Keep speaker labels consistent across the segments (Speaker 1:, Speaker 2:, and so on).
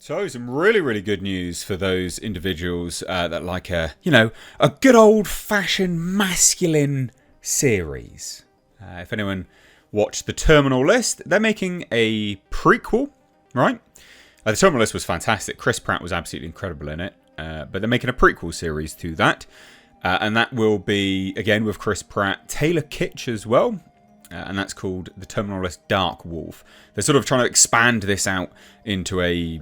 Speaker 1: So, some really, really good news for those individuals that like a good old-fashioned masculine series. If anyone watched The Terminal List, they're making a prequel, right? The Terminal List was fantastic. Chris Pratt was absolutely incredible in it. But they're making a prequel series to that. And that will be, again, with Chris Pratt, Taylor Kitsch as well. And that's called The Terminal List Dark Wolf. They're sort of trying to expand this out into a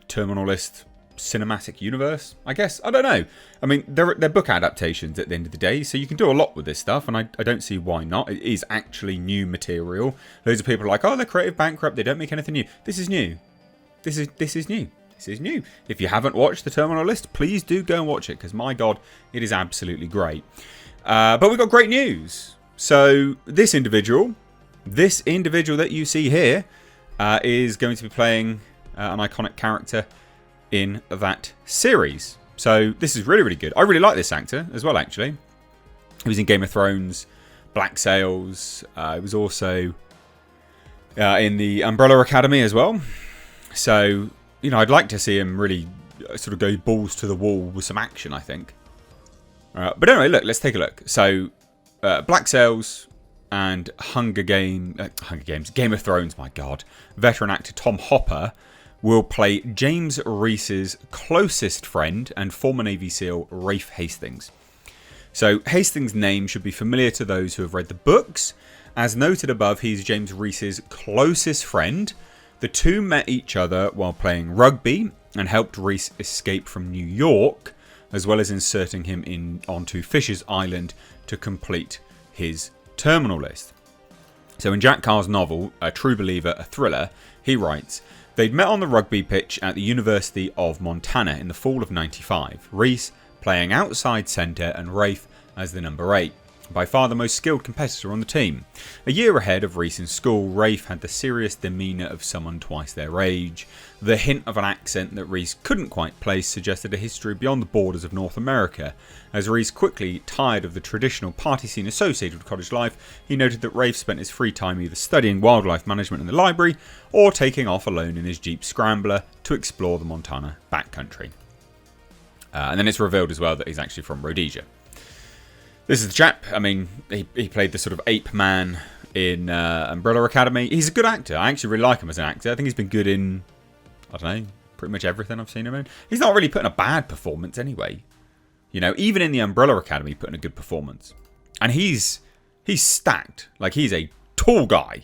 Speaker 1: Terminal List cinematic universe, I guess. I don't know. I mean, they're book adaptations at the end of the day, so you can do a lot with this stuff, and I don't see why not. It is actually new material. Loads of people are like, oh, they're creative bankrupt, they don't make anything new. This is new. This is new. This is new. If you haven't watched The Terminal List, please do go and watch it, because my God, it is absolutely great. But we've got great news. So this individual that you see here is going to be playing an iconic character in that series. So this is really, really good. I really like this actor as well, actually. He was in Game of Thrones, Black Sails. He was also in the Umbrella Academy as well. So, I'd like to see him really sort of go balls to the wall with some action, I think. But anyway, look, let's take a look. So, Black Sails and Game of Thrones, my God. Veteran actor Tom Hopper will play James Reese's closest friend and former Navy SEAL Rafe Hastings. So Hastings' name should be familiar to those who have read the books. As noted above, he's James Reese's closest friend. The two met each other while playing rugby and helped Reese escape from New York, as well as inserting him onto Fisher's Island to complete his terminal list. So in Jack Carr's novel, A True Believer, a thriller, he writes, they'd met on the rugby pitch at the University of Montana in the fall of '95, Reese playing outside centre and Rafe as the number 8, by far the most skilled competitor on the team. A year ahead of Reese in school, Rafe had the serious demeanour of someone twice their age. The hint of an accent that Reese couldn't quite place suggested a history beyond the borders of North America. As Reese quickly tired of the traditional party scene associated with college life, he noted that Rafe spent his free time either studying wildlife management in the library or taking off alone in his Jeep Scrambler to explore the Montana backcountry. And then it's revealed as well that he's actually from Rhodesia. This is the chap. I mean, he played the sort of ape man in Umbrella Academy. He's a good actor. I actually really like him as an actor. I think he's been good in, pretty much everything I've seen him in. He's not really putting a bad performance anyway. Even in the Umbrella Academy, putting a good performance. And he's stacked. Like, he's a tall guy.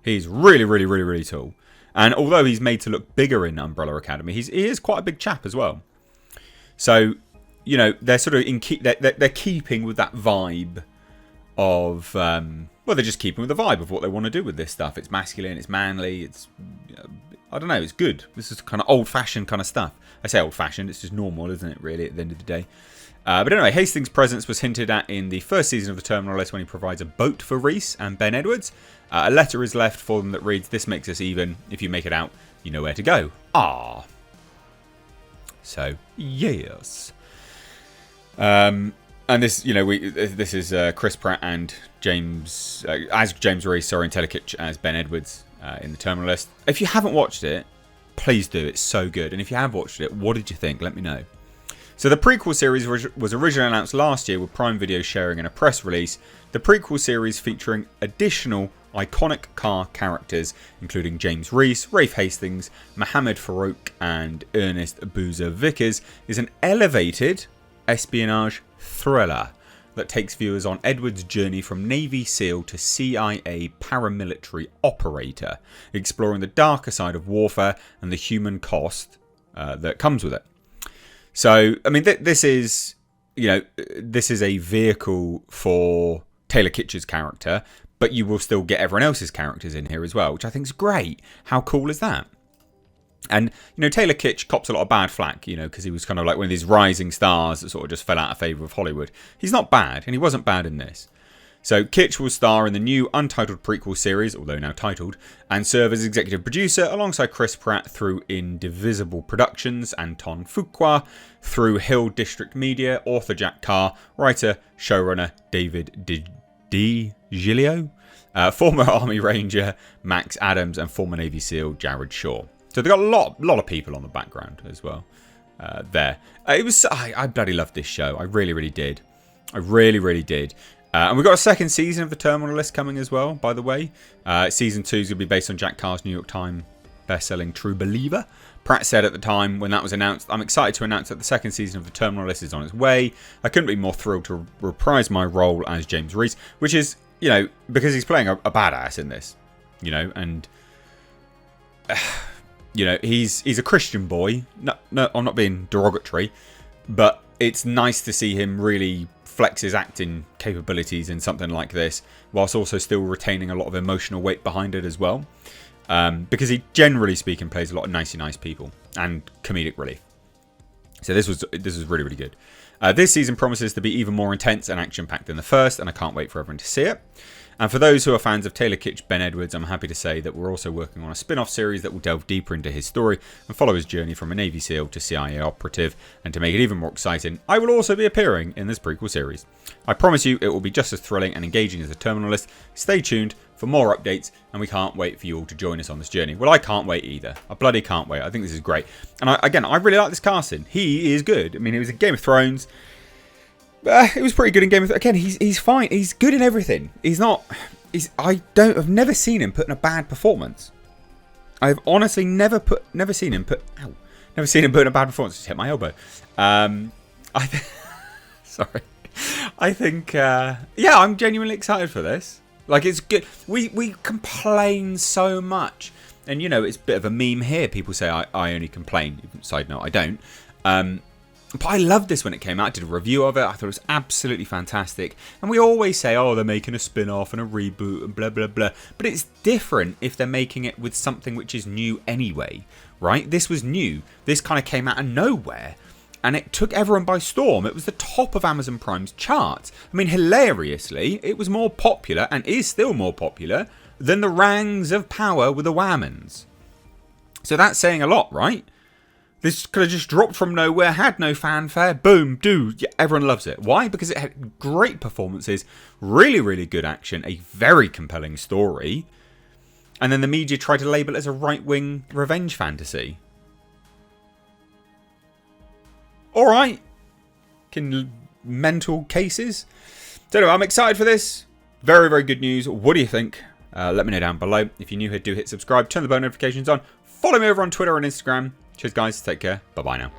Speaker 1: He's really, really, really, really tall. And although he's made to look bigger in Umbrella Academy, he is quite a big chap as well. So, they're sort of they're keeping with that vibe of they're just keeping with the vibe of what they want to do with this stuff. It's masculine, it's manly, it's it's good. This is kind of old-fashioned kind of stuff. I say old-fashioned, it's just normal, isn't it? Really, at the end of the day. But anyway, Hastings' presence was hinted at in the first season of the Terminal List when he provides a boat for Reese and Ben Edwards. A letter is left for them that reads, "This makes us even. If you make it out, you know where to go." Ah. So yes. And this, this is Chris Pratt and James Reese, and Taylor Kitsch as Ben Edwards in the Terminal List. If you haven't watched it, please do. It's so good. And if you have watched it, what did you think? Let me know. So the prequel series was originally announced last year with Prime Video sharing in a press release. The prequel series featuring additional iconic car characters, including James Reese, Rafe Hastings, Mohammed Farouk, and Ernest Boozer Vickers, is an elevated espionage thriller that takes viewers on Edward's journey from Navy SEAL to CIA paramilitary operator, exploring the darker side of warfare and the human cost that comes with it. So, I mean, this is a vehicle for Taylor Kitsch's character, but you will still get everyone else's characters in here as well, which I think is great. How cool is that? And, Taylor Kitsch cops a lot of bad flack, because he was kind of like one of these rising stars that sort of just fell out of favour with Hollywood. He's not bad, and he wasn't bad in this. So Kitsch will star in the new untitled prequel series, although now titled, and serve as executive producer alongside Chris Pratt through Indivisible Productions, Anton Fuqua, through Hill District Media, author Jack Carr, writer, showrunner David DiGilio, former Army Ranger Max Adams, and former Navy SEAL Jared Shaw. So they got a lot of people on the background as well there. I bloody loved this show. I really, really did. I really, really did. And we've got a second season of The Terminal List coming as well, by the way. Season 2 is going to be based on Jack Carr's New York Times best-selling True Believer. Pratt said at the time when that was announced, I'm excited to announce that the second season of The Terminal List is on its way. I couldn't be more thrilled to reprise my role as James Reese, which is, you know, because he's playing a badass in this, you know, and, you know, he's a Christian boy. No, I'm not being derogatory, but it's nice to see him really flex his acting capabilities in something like this, whilst also still retaining a lot of emotional weight behind it as well. Because he, generally speaking, plays a lot of nice people and comedic relief. So this was really, really good. This season promises to be even more intense and action-packed than the first, and I can't wait for everyone to see it. And for those who are fans of Taylor Kitsch Ben Edwards, I'm happy to say that we're also working on a spin-off series that will delve deeper into his story and follow his journey from a Navy SEAL to CIA operative. And to make it even more exciting, I will also be appearing in this prequel series. I promise you it will be just as thrilling and engaging as The Terminal List. Stay tuned for more updates, and we can't wait for you all to join us on this journey. Well, I can't wait either. I bloody can't wait. I think this is great. And I really like this casting. He is good. I mean, he was in Game of Thrones. It was pretty good in Game of Thrones. Again, he's fine. He's good in everything. I've never seen him put in a bad performance. I've honestly never seen him put in a bad performance. Just hit my elbow. Sorry. I think, I'm genuinely excited for this. Like, it's good. We complain so much. And, you know, it's a bit of a meme here. People say I only complain. Side note, I don't. But I loved this when it came out. I did a review of it. I thought it was absolutely fantastic. And we always say, oh, they're making a spin-off and a reboot and blah, blah, blah. But it's different if they're making it with something which is new anyway, right? This was new. This kind of came out of nowhere. And it took everyone by storm. It was the top of Amazon Prime's charts. I mean, hilariously, it was more popular and is still more popular than the Rangs of Power with the Whammons. So that's saying a lot, right? This could have just dropped from nowhere, had no fanfare, boom, dude, yeah, everyone loves it. Why? Because it had great performances, really, really good action, a very compelling story, and then the media tried to label it as a right-wing revenge fantasy. Alright. Mental cases. So anyway, I'm excited for this. Very, very good news. What do you think? Let me know down below. If you're new here, do hit subscribe, turn the bell notifications on, follow me over on Twitter and Instagram. Cheers guys, take care, bye bye now.